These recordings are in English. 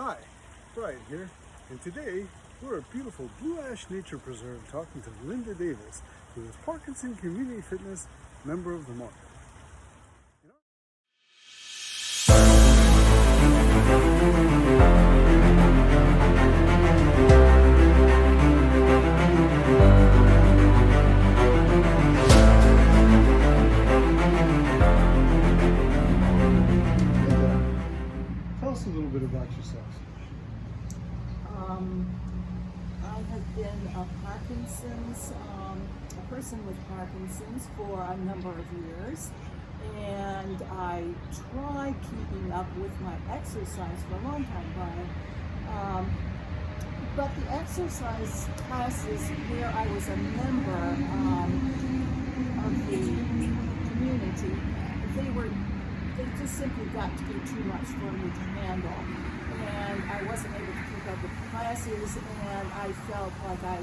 Hi, Brian here, and today we're at beautiful Blue Ash Nature Preserve talking to Linda Davis, who is Parkinson Community Fitness Member of the Month. Tell us a little bit about yourself. I have been a person with Parkinson's for a number of years, and I tried keeping up with my exercise for a long time, Brian. But the exercise classes where I was a member of the community, they just simply got to be too much for me to handle. And I wasn't able to keep up with the classes, and I felt like I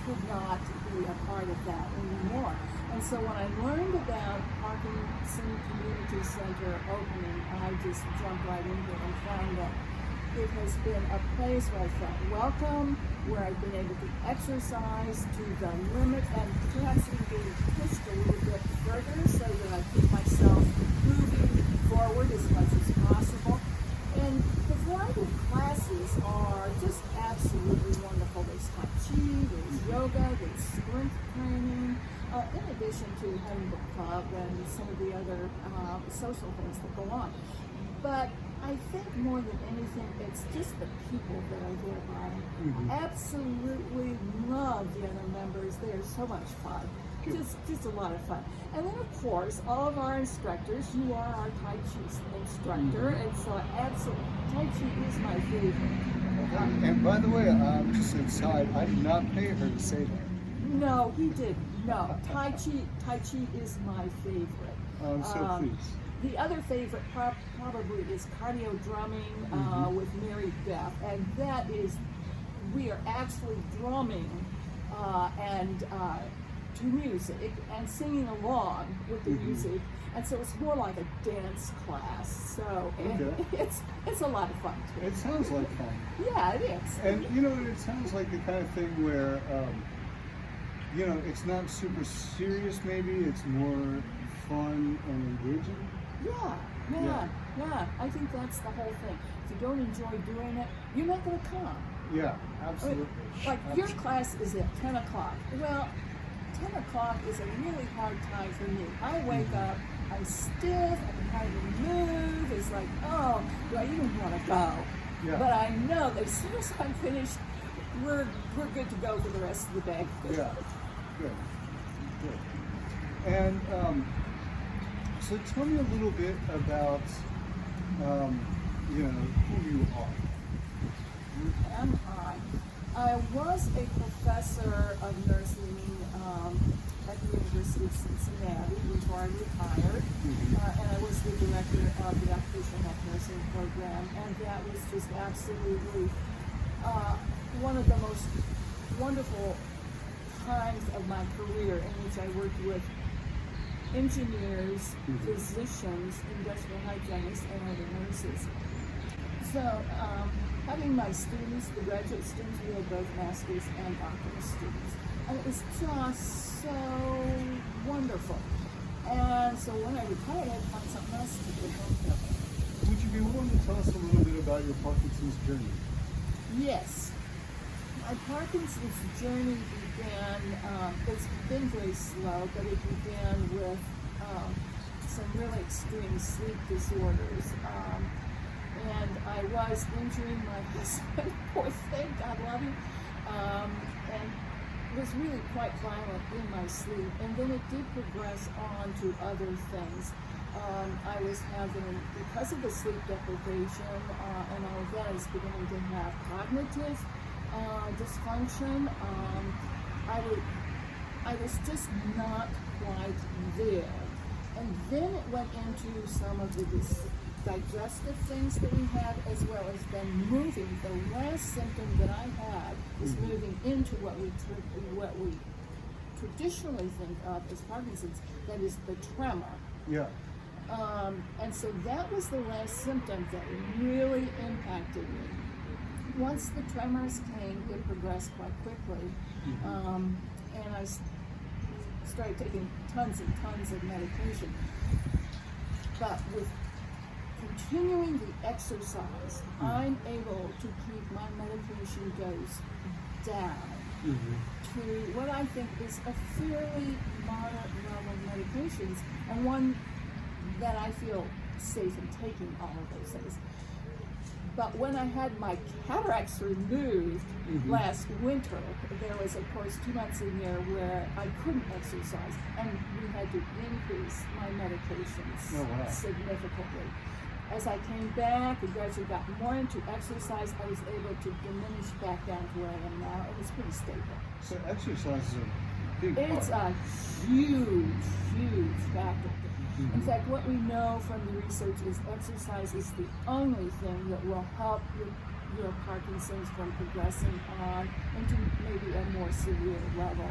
could not be a part of that anymore. And so when I learned about Parkinson Community Center opening, I just jumped right into it and found that it has been a place where I felt welcome, where I've been able to exercise to the limit and perhaps even being pushed a little bit further so that I keep myself moving forward as much as possible. And the variety of classes are just absolutely wonderful. There's Tai Chi, there's yoga, there's strength training, in addition to having the club and some of the other social things that go on. But I think more than anything, it's just the people that are there, Brian. Absolutely love the other members. They are so much fun. Just a lot of fun. And then, of course, all of our instructors, you are our Tai Chi instructor, and so absolutely, Tai Chi is my favorite. And by the way, just inside, I did not pay her to say that. No, he didn't. No, Tai Chi is my favorite. So please. The other favorite probably is cardio drumming with Mary Beth, and that is, we are actually drumming and to music and singing along with the music, and so it's more like a dance class. So it's a lot of fun too. It sounds like fun. Yeah, it is. And it sounds like the kind of thing where it's not super serious. Maybe it's more fun and engaging. Yeah. I think that's the whole thing. If you don't enjoy doing it, you're not going to come. Yeah, absolutely. Your class is at 10 o'clock. Well, 10 o'clock is a really hard time for me. I wake up, I'm stiff, I can hardly move. It's like, oh, do I even want to go? Yeah. But I know that as soon as I'm finished, we're good to go for the rest of the day. Yeah, good. And so tell me a little bit about, who you are. Who am I? I was a professor of nursing at the University of Cincinnati before I retired, and I was the director of the occupational health nursing program, and that was just absolutely one of the most wonderful times of my career, in which I worked with engineers, physicians, industrial hygienists, and other nurses. So, having my students, the graduate students, we had both master's and doctoral students. And it was just so wonderful. And so when I retired, I had to find something else to do. Would you be willing to tell us a little bit about your Parkinson's journey? Yes. My Parkinson's journey began, it's been very slow, but it began with some really extreme sleep disorders. And I was injuring my husband, poor thing, God love him, and was really quite violent in my sleep. And then it did progress on to other things. I was having, because of the sleep deprivation and all of that, I was beginning to have cognitive dysfunction. I was just not quite there. And then it went into some of the digestive things that we had, as well as then moving. The last symptom that I had was moving into what we traditionally think of as Parkinson's, that is the tremor. Yeah. And so that was the last symptom that really impacted affected me. Once the tremors came, it progressed quite quickly, and I started taking tons and tons of medication. But with continuing the exercise, I'm able to keep my medication dose down to what I think is a fairly moderate level of medications, and one that I feel safe in taking all of those things. But when I had my cataracts removed last winter, there was, of course, 2 months in there where I couldn't exercise, and we had to increase my medications significantly. As I came back and gradually got more into exercise, I was able to diminish back down to where I am now. It was pretty stable. So exercise is a big part. It's a huge, huge factor. In fact, what we know from the research is exercise is the only thing that will help your Parkinson's from progressing on into maybe a more severe level.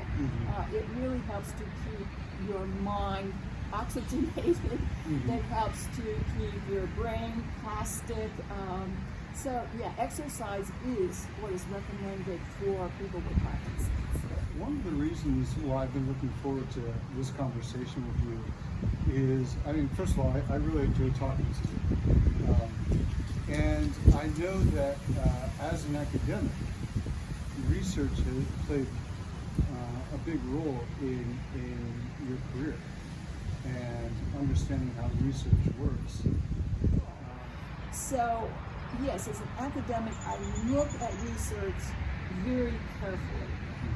It really helps to keep your mind oxygenated. It helps to keep your brain plastic. So yeah, exercise is what is recommended for people with Parkinson's. One of the reasons why I've been looking forward to this conversation with you is, I mean, first of all, I really enjoy talking to you. And I know that as an academic, research has played a big role in your career and understanding how research works. So, yes, as an academic, I look at research very carefully.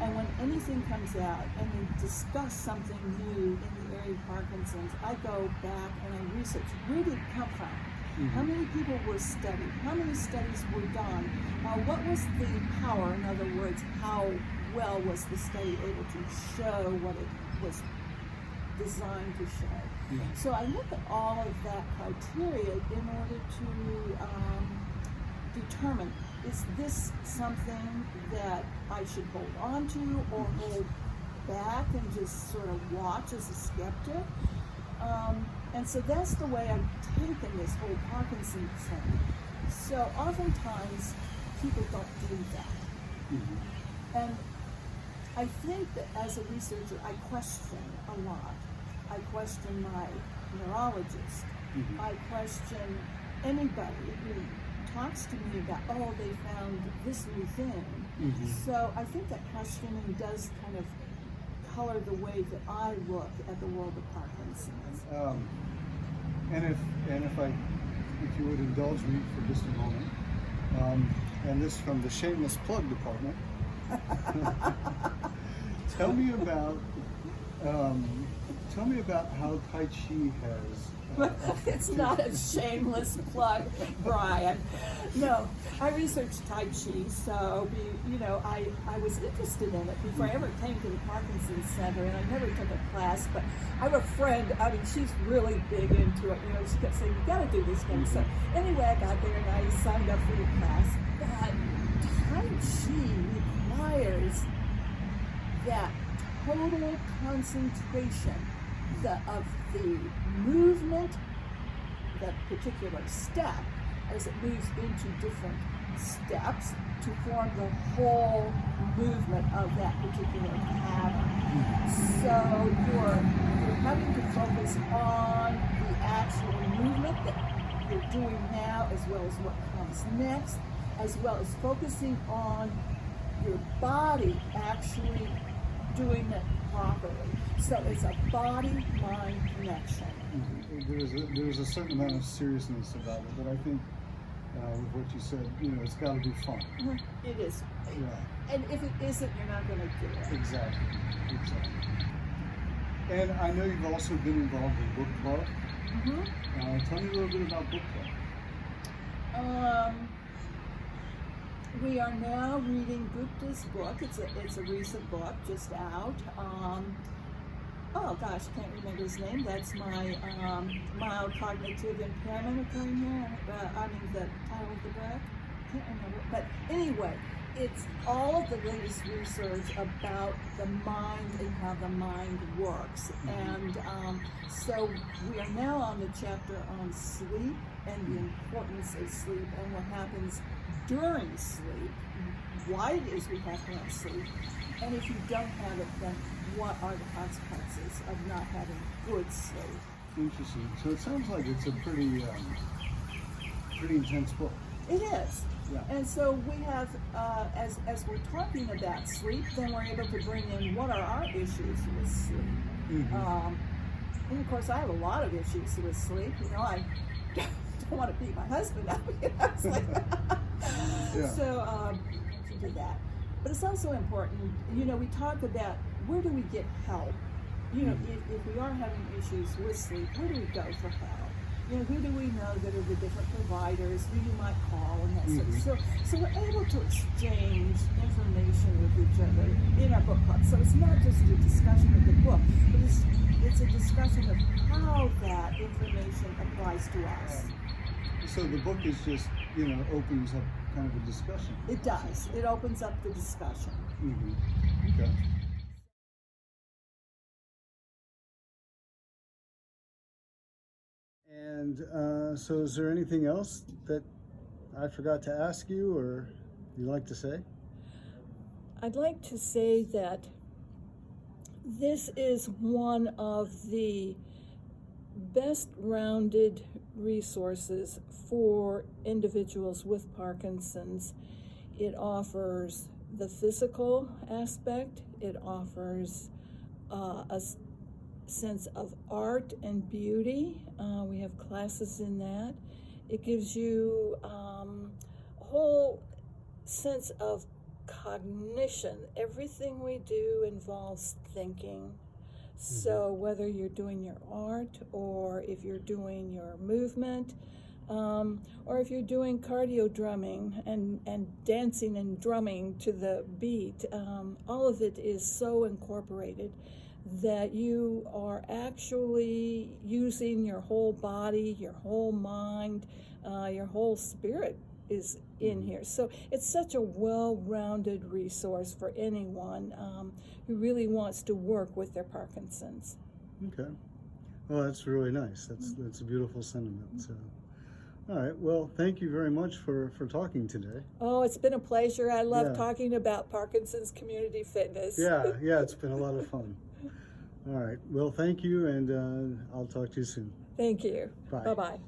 And when anything comes out and they discuss something new in the area of Parkinson's, I go back and I research. Where did it come from? How many people were studied? How many studies were done? What was the power? In other words, how well was the study able to show what it was designed to show? So I look at all of that criteria in order to determine, is this something that I should hold on to or hold back and just sort of watch as a skeptic? And so that's the way I've taken this whole Parkinson's thing. So oftentimes people don't do that. And I think that as a researcher, I question a lot. I question my neurologist. I question anybody who talks to me about, oh, they found this new thing. So I think that questioning does kind of color the way that I look at the world of Parkinson's. If you would indulge me for just a moment, and this from the shameless plug department. Tell me about how Tai Chi has. It's not a shameless plug, Brian. No, I researched Tai Chi, so I was interested in it before I ever came to the Parkinson's Center, and I never took a class. But I have a friend. I mean, she's really big into it. She kept saying, "You got to do this thing." So anyway, I got there and I signed up for the class. But Tai Chi requires that total concentration of the movement, that particular step, as it moves into different steps to form the whole movement of that particular pattern. So you're having to focus on the actual movement that you're doing now, as well as what comes next, as well as focusing on your body actually doing it properly. So it's a body-mind connection. There's a certain amount of seriousness about it, but I think with what you said, it's got to be fun. It is. Yeah. And if it isn't, you're not going to do it. Exactly. And I know you've also been involved in book club. Tell me a little bit about book club. We are now reading Gupta's book. It's a recent book, just out. Oh gosh, I can't remember his name. That's my mild cognitive impairment occurring here. The title of the book. Can't remember. But anyway, it's all of the latest research about the mind and how the mind works. And so we are now on the chapter on sleep and the importance of sleep and what happens during sleep, why it is we have to have sleep, and if you don't have it, then what are the consequences of not having good sleep. Interesting. So it sounds like it's a pretty intense book. It is. Yeah. And so we have, as we're talking about sleep, then we're able to bring in what are our issues with sleep. Mm-hmm. And of course, I have a lot of issues with sleep. You know, I don't want to beat my husband up. You know, it's like Yeah. So to do that. But it's also important. You know, we talk about where do we get help. You know, if we are having issues with sleep, where do we go for help? You know, who do we know that are the different providers, who you might call, and that sort of stuff. So we're able to exchange information with each other in our book club. So it's not just a discussion of the book, but it's a discussion of how that information applies to us. So the book is just, you know, opens up kind of a discussion. It does. It opens up the discussion. Mm-hmm. Okay. And so is there anything else that I forgot to ask you or you'd like to say? I'd like to say that this is one of the best rounded resources for individuals with Parkinson's. It offers the physical aspect, it offers a sense of art and beauty. We have classes in that. It gives you a whole sense of cognition. Everything we do involves thinking. So whether you're doing your art or if you're doing your movement, or if you're doing cardio drumming and dancing and drumming to the beat, all of it is so incorporated that you are actually using your whole body, your whole mind, your whole spirit is in here. So it's such a well-rounded resource for anyone who really wants to work with their Parkinson's. Okay. Well, that's really nice. That's a beautiful sentiment. So, all right. Well, thank you very much for talking today. Oh, it's been a pleasure. I love Yeah. talking about Parkinson's Community Fitness. Yeah, it's been a lot of fun. All right. Well, thank you, and I'll talk to you soon. Thank you. Bye. Bye-bye.